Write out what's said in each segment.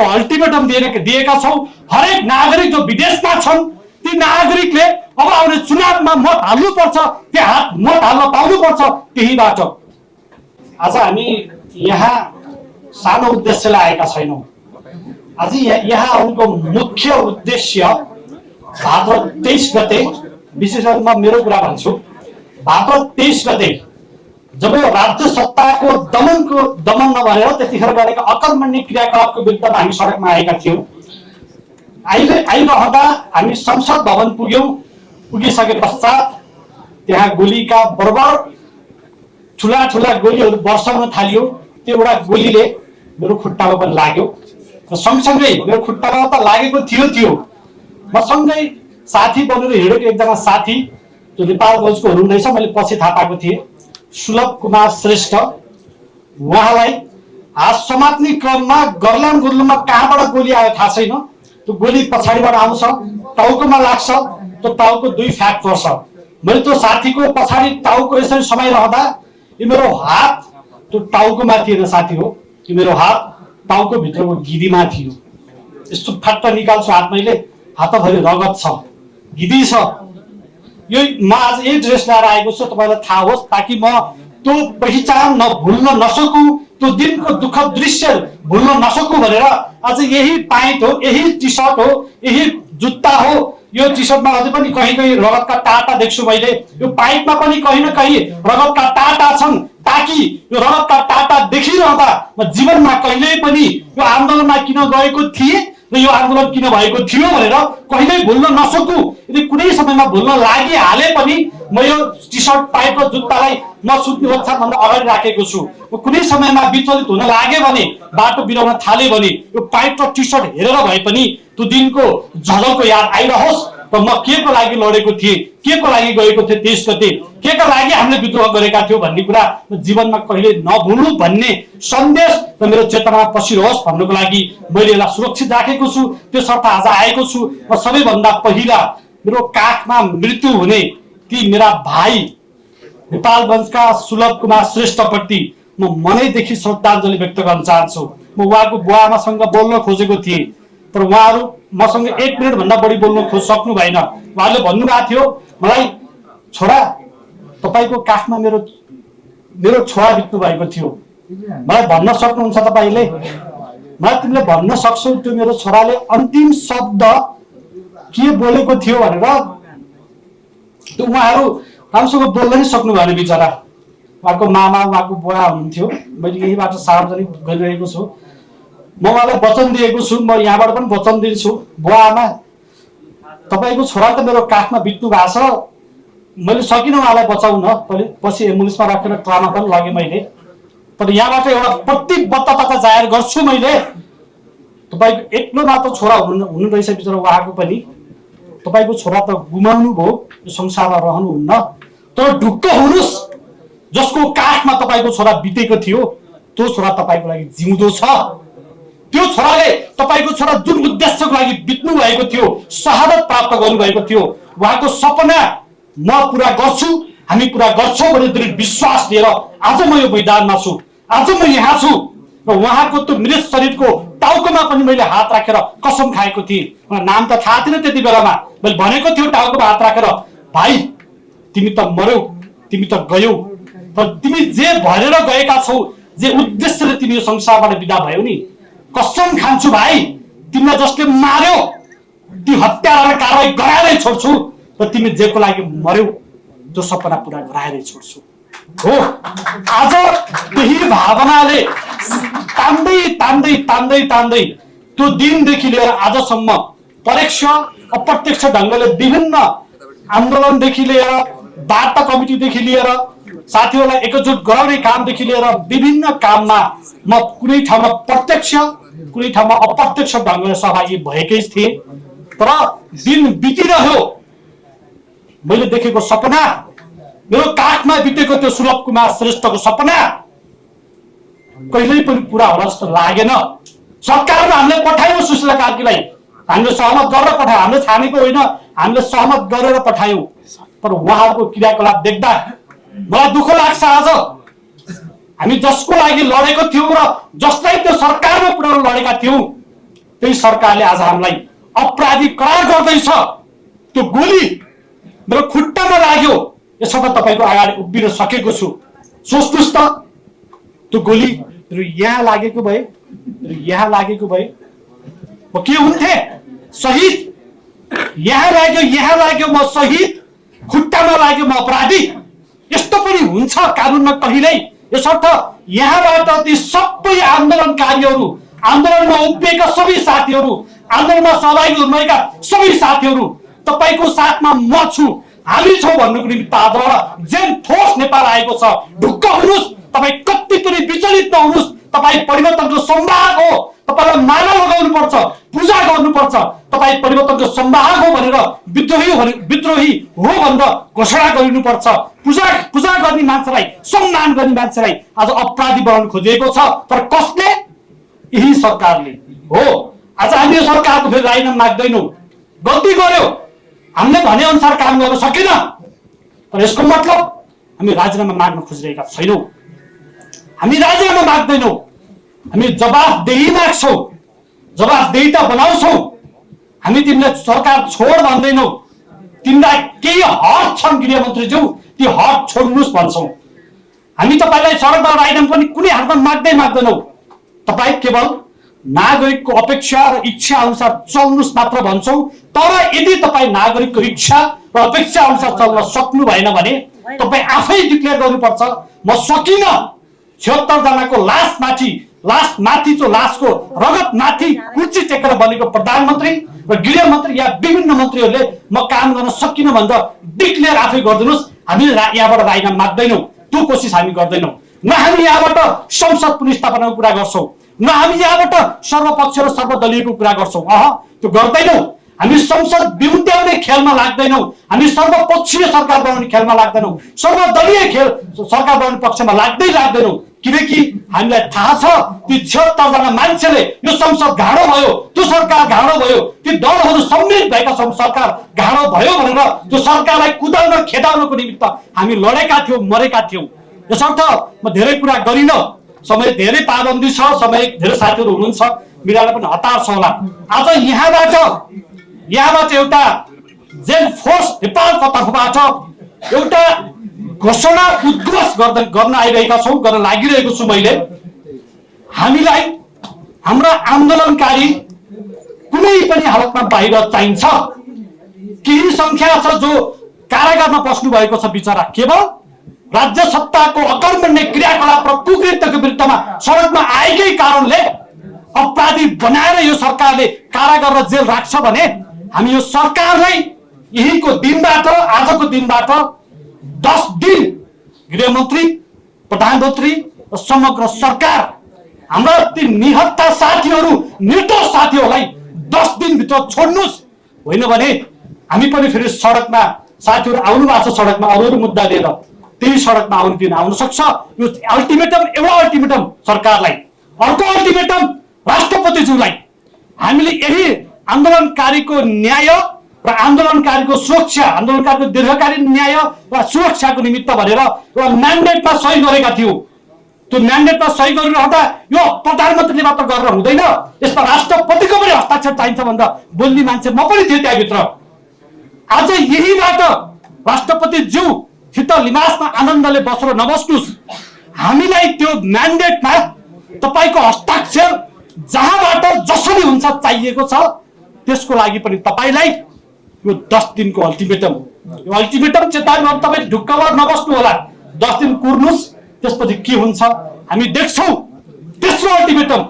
प्रकारको अल्टिमेटम दिएका छौं। हरेक नागरिक जो विदेशमा छन् ती नागरिकले अब आउने चुनावमा मत हाल्नुपर्छ, त्यो मत हाल्न पाउनुपर्छ। त्यहीबाट आज हामी यहाँ सानो उद्देश्यलाई आएका छैनौँ। आज यहाँ आउनुको मुख्य उद्देश्य भाद्र 23 गते, विशेष गरी म मेरो कुरा भन्छु, भाद्र 23 गते जब राज्य सत्ताको दमन नभएर त्यतिखेर गरेका अकर्मण्य क्रियाकलापको विरुद्धमा हामी सडकमा आएका थियौँ। आइरहँदा हामी संसद भवन पुगिसके पश्चात त्यहाँ गोलीका बराबर ठुला ठुला गोलीहरू बर्साउन थालियो। त्यो एउटा गोलीले मेरो खुट्टामा पनि लाग्यो र सँगसँगै मेरो खुट्टामा त लागेको थियो मसँगै साथी बनेर हिँडेको एकजना साथी जो नेपालगञ्जको हुनुहुँदैछ, मैले पछि थाहा पाएको थिएँ, सुलभ कुमार श्रेष्ठ, उहाँलाई हात समात्ने क्रममा गर्लान गुर्लुममा कहाँबाट गोली आयो थाहा छैन। त्यो गोली पछाडिबाट आउँछ, टाउकोमा लाग्छ, त्यो टाउको 2 फ्याक पर्छ। मैले त्यो साथीको पछाडि टाउको यसरी समाइरहँदा यो मेरो हात त्यो टाउकोमा थिएन साथी हो, यो मेरो हात टाउको भित्रको गिदीमा थियो। यस्तो फाट्ट निकाल्छु हात, मैले हातभरि रगत छ, गिदी छ। यो म आज यही ड्रेस लगाएर आएको छु तपाईलाई थाहा होस्, ताकि म त्यो पहिचान भुल्न नसकु, त्यो दिनको दुःखद दृश्य भुल्न नसकु भनेर आज यही प्यान्ट हो, यही टी सर्ट हो, यही जुत्ता हो। यो टी सर्टमा अझै पनि कहीँ कहीँ रगतका टाटा देख्छु मैले, यो प्यान्टमा पनि कहीँ न कहीँ रगतका टाटा छन्, ताकि यो रगतका टाटा देखिरहँदा म जीवनमा कहिल्यै पनि यो आन्दोलनमा किन गएको थिएँ र यो आन्दोलन किन भएको थियो भनेर कहिल्यै भुल्न नसकु। यदि कुनै समयमा भुल्न लागिहाले पनि म यो टी सर्ट प्यान्ट र जुत्तालाई नसुत्ने ओछ्यानभन्दा अगाडि राखेको छु। कुनै समयमा विचलित हुन लागे भने, बाटो बिराउन थाले भने यो प्यान्ट र टी सर्ट हेरेर भए पनि त्यो दिनको झलको याद आइरहोस् र म के को लागि लडेको थिएँ, के को लागि गएको थिएँ 23 गते, के को लागि हामीले विद्रोह गरेका थियौँ भन्ने कुरा म जीवनमा कहिले नभुल्नु भन्ने सन्देश र मेरो चेतनामा पसिरहोस् भन्नको लागि मैले यसलाई सुरक्षित राखेको छु। त्यसर्थ आज आएको छु। र सबैभन्दा पहिला मेरो काखमा मृत्यु हुने ती मेरा भाइ नेपालगञ्जका सुलभ कुमार श्रेष्ठप्रति म मनैदेखि श्रद्धाञ्जली व्यक्त गर्न चाहन्छु। म उहाँको बुवाआमासँग बोल्न खोजेको थिएँ, तर उहाँहरू मसँग 1 मिनट भन्दा बढी बोल्न सक्नु भएन। उहाँले भन्नुभएको थियो मलाई, छोरा तपाईको काखमा मेरो छोरा बित्नु भएको थियो, मलाई भन्न सक्नुहुन्छ तपाईले, मलाई तिमीले भन्न सक्छौ त्यो मेरो छोराले अन्तिम शब्द के बोलेको थियो भनेर। त्यो उहाँहरू राम्रोसँग बोल्न नै सक्नु भएन बिचरा। उहाँको मामा, उहाँको बुवा हुनुहुन्थ्यो। मैले यहीबाट सार्वजनिक गरिरहेको छु, म उहाँलाई वचन दिएको छु, म यहाँबाट पनि वचन दिन्छु, बुवा आमा तपाईको छोरा त मेरो काखमा बित्नु भएको छ। मैले सकिनँ उहाँलाई बचाउन, पछि एम्बुलेन्समा राखेर ट्रामा पनि लगेँ मैले, तर यहाँबाट एउटा प्रतिबद्धता जाहेर गर्छु मैले। तपाईको एक्लो मात्र छोरा हुनु रहेछ बिचरा उहाँको पनि, तपाईको छोरा त गुमाउनु भयो, यो संसारमा रहनुहुन्न। तर ढुक्क हुनुस्, जसको काखमा तपाईको छोरा बितेको थियो त्यो छोरा तपाईको लागि जिउँदो छ। त्यो छोराले तपाईको छोरा जुन उद्देश्यको लागि बित्नु भएको थियो, शहादत प्राप्त गर्नुभएको थियो, उहाँको सपना म पुरा गर्छु, हामी पुरा गर्छौँ भन्ने दृढ विश्वास लिएर आज म यो मैदानमा छु, आज म यहाँ छु। र उहाँको त्यो मृत शरीरको टाउकोमा पनि मैले हात राखेर कसम खाएको थिएँ। मलाई नाम त थाहा थिएन त्यति बेलामा, मैले भनेको थियो टाउकोमा हात राखेर, भाइ तिमी त मर्यौ, तिमी त गयौ, तर तिमी जे भनेर गएका छौ, जे उद्देश्यले तिमी यो संसारबाट बिदा भयौ नि, कसम खान्छु भाइ, तिमीलाई जसले मार्यो ती हत्यारालाई कारवाही गराएरै छोड्छु, र तिमी जेको लागि मर्यौ त्यो सपना पुरा गराएरै छोड्छु। हो, आज त्यही भावनाले तान्दै तान्दै तान्दै तान्दै त्यो दिनदेखि लिएर आजसम्म परोक्ष अप्रत्यक्ष ढङ्गले विभिन्न आन्दोलनदेखि लिएर, वार्ता कमिटीदेखि लिएर, साथीहरूलाई एकजुट गराउने कामदेखि लिएर विभिन्न काममा म कुनै ठाउँमा प्रत्यक्ष कुनै ठाउँमा अप्रत्यक्ष ढङ्गले सहभागी भएकै थिएँ। तर दिन बितिरह्यो, मैले देखेको सपना, मेरो काखमा बितेको त्यो सुलभ कुमार श्रेष्ठको सपना कहिल्यै पनि पुरा होला जस्तो लागेन। सरकारमा हामीले पठायौँ सुशीला कार्कीलाई, हामीले सहमत गरेर पठायौँ, हामीले छानेको होइन, हामीले सहमत गरेर पठायौँ। तर उहाँहरूको क्रियाकलाप देख्दा मलाई दुःख लाग्छ। आज हामी जसको लागि लडेको थियौँ र जसलाई त्यो सरकारमा पुर्याउन लडेका थियौँ, त्यही सरकारले आज हामीलाई अपराधी करार गर्दैछ। त्यो गोली मेरो खुट्टामा लाग्यो, यसर्थ तपाईँको अगाडि उभिन सकेको छु। सोच्नुहोस् त, त्यो गोली यहाँ लागेको भए म के हुन्थे? शहीद। यहाँ लाग्यो म शहीद, खुट्टामा लाग्यो म अपराधी। यस्तो पनि हुन्छ कानुनमा कहिल्यै। यसर्थ यहाँबाट ती सबै आन्दोलनकारीहरू, आन्दोलनमा उभिएका सबै साथीहरू, आन्दोलनमा सहभागी हुनुभएका सबै साथीहरू, तपाईँको साथमा म छु, हामी छौँ भन्नुको निमित्त आजबाट जेन ठोस नेपाल आएको छ। ढुक्क हुनुहोस्, तपाईँ कति पनि विचलित नहुनुहोस्। तपाईँ परिवर्तनको संवाहक हो, तपाईँलाई माला लगाउनु पर्छ, पूजा गर्नुपर्छ। तपाईँ परिवर्तनको संवाहक हो भनेर विद्रोही हो भनेर घोषणा गरिनुपर्छ। पूजा गर्ने मान्छेलाई, सम्मान गर्ने मान्छेलाई आज अपराधी बनाउन खोजिएको छ। तर कसले? यही सरकारले हो। आज हामी यो सरकारको फेरि राजीनामा माग्दैनौँ। गल्ती गर्यो, हामीले भने अनुसार काम गर्न सकेन, तर यसको मतलब हामी राजीनामा माग्न खोजिरहेका छैनौँ। हामी राजीनामा माग्दैनौँ, हामी जवाफदेही माग्छौँ, जवाफदेहिता बनाउँछौँ। हामी तिमीलाई सरकार छोड भन्दैनौँ, तिमीलाई केही हक छन् गृहमन्त्रीज्यू, ती हक छोड्नुहोस् भन्छौँ। हामी तपाईँलाई सडकमा राजीनामा पनि कुनै हालतमा माग्दैनौँ। तपाईँ केवल नागरिकको अपेक्षा र इच्छा अनुसार चल्नुहोस् मात्र भन्छौँ। तर यदि तपाईँ नागरिकको इच्छा र अपेक्षा अनुसार चल्न सक्नु भएन भने तपाईँ आफै डिक्लेयर गर्नुपर्छ, म सकिनँ। 76 जनाको लासमाथि त्यो लासको रगत माथि कुर्सी टेकेर बनेको प्रधानमन्त्री र गृहमन्त्री या विभिन्न मन्त्रीहरूले म काम गर्न सकिनँ भनेर डिक्लेयर आफै गरिदिनुहोस्। हामी यहाँबाट राजीनामा माग्दैनौँ, त्यो कोसिस हामी गर्दैनौँ। न हामी यहाँबाट संसद पुनर्स्थापनाको कुरा गर्छौँ, न हामी यहाँबाट सर्वपक्ष र सर्वदलीयको कुरा गर्छौँ। त्यो गर्दैनौँ। हामी संसद बिउत्याउने खेलमा लाग्दैनौँ, हामी सर्वपक्षीय सरकार बनाउने खेलमा लाग्दैनौँ, सर्वदलीय खेल सरकार बनाउने पक्षमा लाग्दैनौँ। किनकि हामीलाई थाहा छ ती 76 जना मान्छेले यो संसद घाँडो भयो, त्यो सरकार घाँडो भयो, ती दलहरू सम्मिलित भएका सरकार घाँडो भयो भनेर त्यो सरकारलाई कुदाउन खेदाउनको निमित्त हामी लडेका थियौँ, मरेका थियौँ। यसर्थ म धेरै कुरा गरिनँ, समय धेरै पाबन्दी छ, समय धेरै साथीहरू हुनुहुन्छ, मिरालाई पनि हतार छ होला। आज यहाँबाट एउटा जेन फोर्स नेपालको तर्फबाट एउटा घोषणा उद्घोष गर्न आइरहेका छौँ, गर्न लागिरहेको छु मैले। हामीलाई हाम्रा आन्दोलनकारी कुनै पनि हालतमा बाहिर चाहिन्छ। केही संख्या छ जो कारागारमा बस्नु भएको छ बिचरा, केवल राज्य सत्ताको अकर्मण्य क्रियाकलाप र कुकृत्यको विरुद्धमा सडकमा आएकै कारणले अपराधी बनाएर यो सरकारले कारागार र जेल राख्छ भने हामी यो सरकारलाई यहीको दिनबाट, आजको दिनबाट 10 दिन गृहमन्त्री, प्रधानमन्त्री र समग्र सरकार हाम्रा ती निहत्था साथीहरू, निर्दोष साथीहरूलाई 10 दिनभित्र छोड्नुहोस्। होइन भने हामी पनि फेरि सडकमा, साथीहरू आउनु भएको छ सडकमा अरू मुद्दा लिएर, त्यही सडकमा आउनु दिन आउन सक्छ। यो अल्टिमेटम, एउटा अल्टिमेटम सरकारलाई, अर्को अल्टिमेटम राष्ट्रपतिज्यूलाई। हामीले यही आन्दोलनकारीको न्याय र आन्दोलनकारीको सुरक्षा, आन्दोलनकारीको दीर्घकालीन न्याय र सुरक्षाको निमित्त भनेर एउटा म्यान्डेटमा सही गरेका थियौँ। त्यो म्यान्डेटमा सही गरिरहँदा यो प्रधानमन्त्रीले मात्र गरेर हुँदैन, यसमा राष्ट्रपतिको पनि हस्ताक्षर चाहिन्छ भनेर बोल्ने मान्छे म पनि थिएँ त्यहाँभित्र। आज यहीबाट राष्ट्रपतिज्यूसित लिमासमा आनन्दले बसेर नबस्नुहोस्, हामीलाई त्यो म्यान्डेटमा तपाईँको हस्ताक्षर जहाँबाट जसरी हुन्छ चाहिएको छ, त्यसको लागि पनि तपाईँलाई यो 10 दिनको अल्टिमेटम, यो अल्टिमेटम चेतावनी तपाईँ ढुक्क भएर नबस्नु होला। 10 दिन कुर्नुहोस्, त्यसपछि के हुन्छ हामी देख्छौँ। तेस्रो अल्टिमेटम,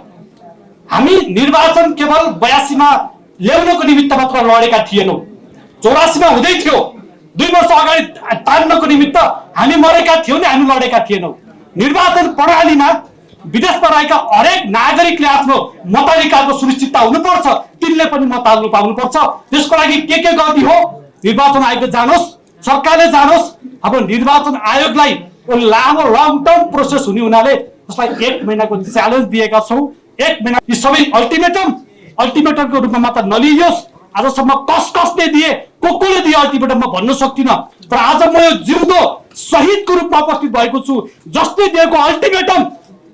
हामी निर्वाचन केवल 82 मा ल्याउनको निमित्त मात्र लडेका थिएनौँ, 84 मा हुँदै थियो। 2 वर्ष अगाडि तान्नको निमित्त हामी मरेका थियौँ नि, हामी लडेका थिएनौँ। निर्वाचन प्रणालीमा विदेशमा रहेका हरेक नागरिकले आफ्नो मताधिकारको सुनिश्चितता हुनुपर्छ, तिनले पनि मत हाल्नु पाउनुपर्छ। त्यसको लागि के गर्ने हो? निर्वाचन आयोग जानुहोस्, सरकारले जानुहोस्। अब निर्वाचन आयोगलाई लामो लङ टर्म प्रोसेस हुने हुनाले त्यसलाई 1 महिनाको च्यालेन्ज दिएका छौँ। 1 महिना यी सबै अल्टिमेटमको रूपमा मात्र नलियोस्। आजसम्म कसले दिए, कोले दिए अल्टिमेटम म भन्न सक्दिनँ, तर आज म यो जिउँदो शहीदको रूपमा उपस्थित भएको छु। जसले दिएको अल्टिमेटम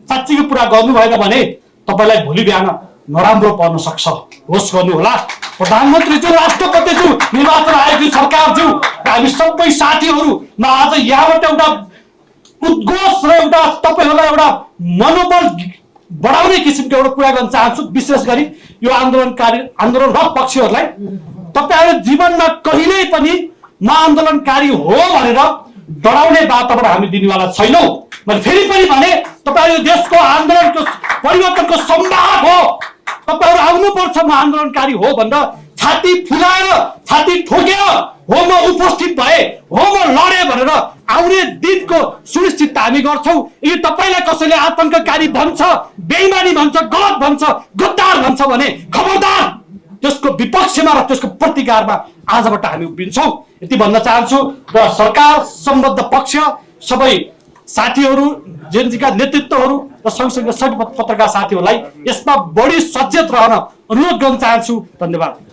साँच्चीको पुरा गर्नु भएन भने तपाईँलाई भोलि बिहान नराम्रो पर्न सक्छ। होस् गर्नुहोला। प्रधानमन्त्रीज्यू, राष्ट्रपतिज्यू, निर्वाचन आयोगज्यू, सरकारज्यू, हामी सबै साथीहरूमा आज यहाँबाट एउटा उद्घोष र एउटा तपाईँहरूलाई एउटा मनोबल बढाउने किसिमको एउटा कुरा गर्न चाहन्छु। विशेष गरी यो आन्दोलनरत पक्षहरूलाई, तपाईँहरू जीवनमा कहिल्यै पनि म आन्दोलनकारी हो भनेर डराउने वातावरण हामी दिनेवाला छैनौँ। मैले फेरि पनि भने, तपाईँहरू देशको आन्दोलनको परिवर्तनको संवाद हो। तपाईँहरू आउनुपर्छ म आन्दोलनकारी हो भनेर छाती फुलाएर, छाती ठोकेर हो म उपस्थित भए, हो म लडे भनेर आउने दिनको सुनिश्चितता हामी गर्छौँ। यो तपाईँलाई कसैले आतंककारी भन्छ, बेइमानी भन्छ, गलत भन्छ, गद्दार भन्छ भने खबरदार, त्यसको विपक्षमा र त्यसको प्रतिकारमा आजबाट हामी उभिन्छौँ। यति भन्न चाहन्छु। र सरकार सम्बद्ध पक्ष सबै साथीहरू, जेएनजीका नेतृत्वहरू र सँगसँगै सबै पत्रकार साथीहरूलाई यसमा बढी सचेत रहन अनुरोध गर्न चाहन्छु। धन्यवाद।